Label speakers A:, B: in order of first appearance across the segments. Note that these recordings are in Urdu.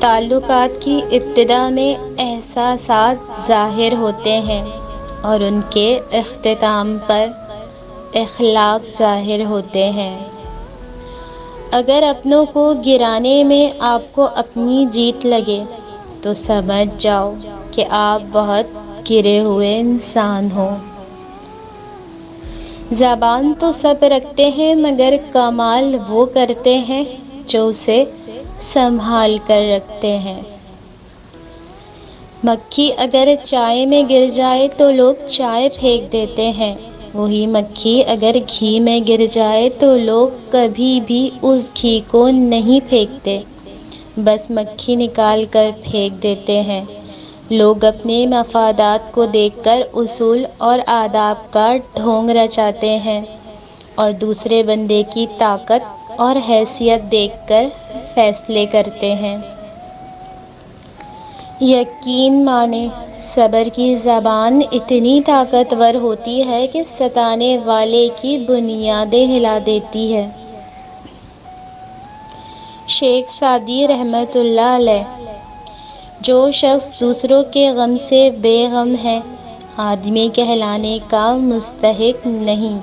A: تعلقات کی ابتدا میں احساسات ظاہر ہوتے ہیں اور ان کے اختتام پر اخلاق ظاہر ہوتے ہیں۔ اگر اپنوں کو گرانے میں آپ کو اپنی جیت لگے تو سمجھ جاؤ کہ آپ بہت گرے ہوئے انسان ہو۔ زبان تو سب رکھتے ہیں مگر کمال وہ کرتے ہیں جو اسے سنبھال کر رکھتے ہیں۔ مکھی اگر چائے میں گر جائے تو لوگ چائے پھینک دیتے ہیں، وہی مکھی اگر گھی میں گر جائے تو لوگ کبھی بھی اس گھی کو نہیں پھینکتے، بس مکھی نکال کر پھینک دیتے ہیں۔ لوگ اپنے مفادات کو دیکھ کر اصول اور آداب کا ڈھونگ رچاتے ہیں اور دوسرے بندے کی طاقت اور حیثیت دیکھ کر فیصلے کرتے ہیں۔ یقین مانیں، صبر کی زبان اتنی طاقتور ہوتی ہے کہ ستانے والے کی بنیادیں ہلا دیتی ہے۔ شیخ سعدی رحمۃ اللہ علیہ: جو شخص دوسروں کے غم سے بے غم ہے، آدمی کہلانے کا مستحق نہیں۔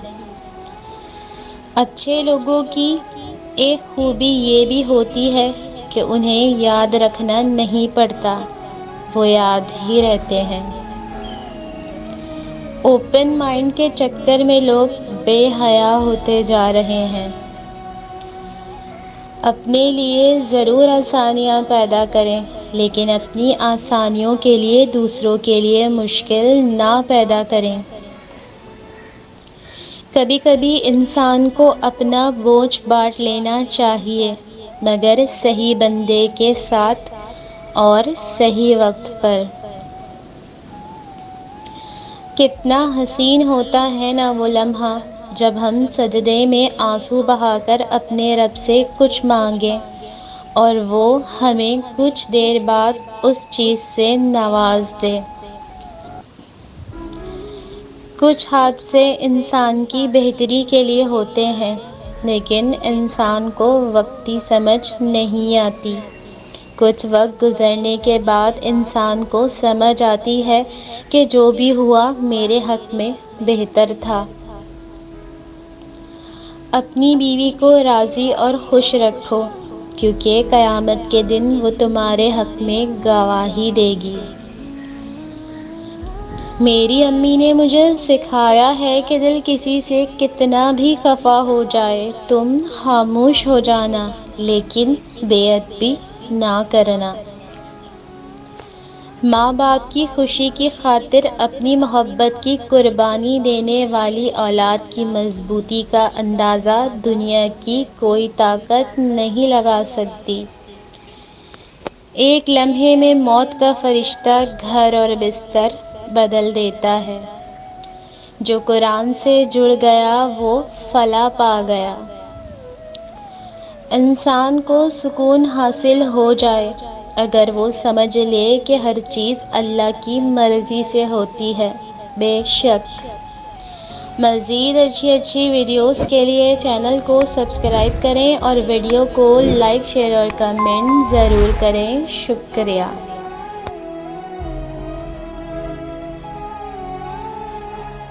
A: اچھے لوگوں کی ایک خوبی یہ بھی ہوتی ہے کہ انہیں یاد رکھنا نہیں پڑتا، وہ یاد ہی رہتے ہیں۔ اوپن مائنڈ کے چکر میں لوگ بے حیا ہوتے جا رہے ہیں۔ اپنے لیے ضرور آسانیاں پیدا کریں، لیکن اپنی آسانیوں کے لیے دوسروں کے لیے مشکل نہ پیدا کریں۔ کبھی کبھی انسان کو اپنا بوجھ بانٹ لینا چاہیے، مگر صحیح بندے کے ساتھ اور صحیح وقت پر۔ کتنا حسین ہوتا ہے نا وہ لمحہ جب ہم سجدے میں آنسو بہا کر اپنے رب سے کچھ مانگیں اور وہ ہمیں کچھ دیر بعد اس چیز سے نواز دے۔ کچھ حادثے انسان کی بہتری کے لیے ہوتے ہیں، لیکن انسان کو وقتی سمجھ نہیں آتی۔ کچھ وقت گزرنے کے بعد انسان کو سمجھ آتی ہے کہ جو بھی ہوا میرے حق میں بہتر تھا۔ اپنی بیوی کو راضی اور خوش رکھو، کیونکہ قیامت کے دن وہ تمہارے حق میں گواہی دے گی۔ میری امی نے مجھے سکھایا ہے کہ دل کسی سے کتنا بھی خفا ہو جائے تم خاموش ہو جانا، لیکن بے ادبی نہ کرنا۔ ماں باپ کی خوشی کی خاطر اپنی محبت کی قربانی دینے والی اولاد کی مضبوطی کا اندازہ دنیا کی کوئی طاقت نہیں لگا سکتی۔ ایک لمحے میں موت کا فرشتہ گھر اور بستر بدل دیتا ہے۔ جو قرآن سے جڑ گیا وہ فلاح پا گیا۔ انسان کو سکون حاصل ہو جائے اگر وہ سمجھ لے کہ ہر چیز اللہ کی مرضی سے ہوتی ہے۔ بے شک مزید اچھی ویڈیوز کے لیے چینل کو سبسکرائب کریں اور ویڈیو کو لائک، شیئر اور کمنٹ ضرور کریں۔ شکریہ۔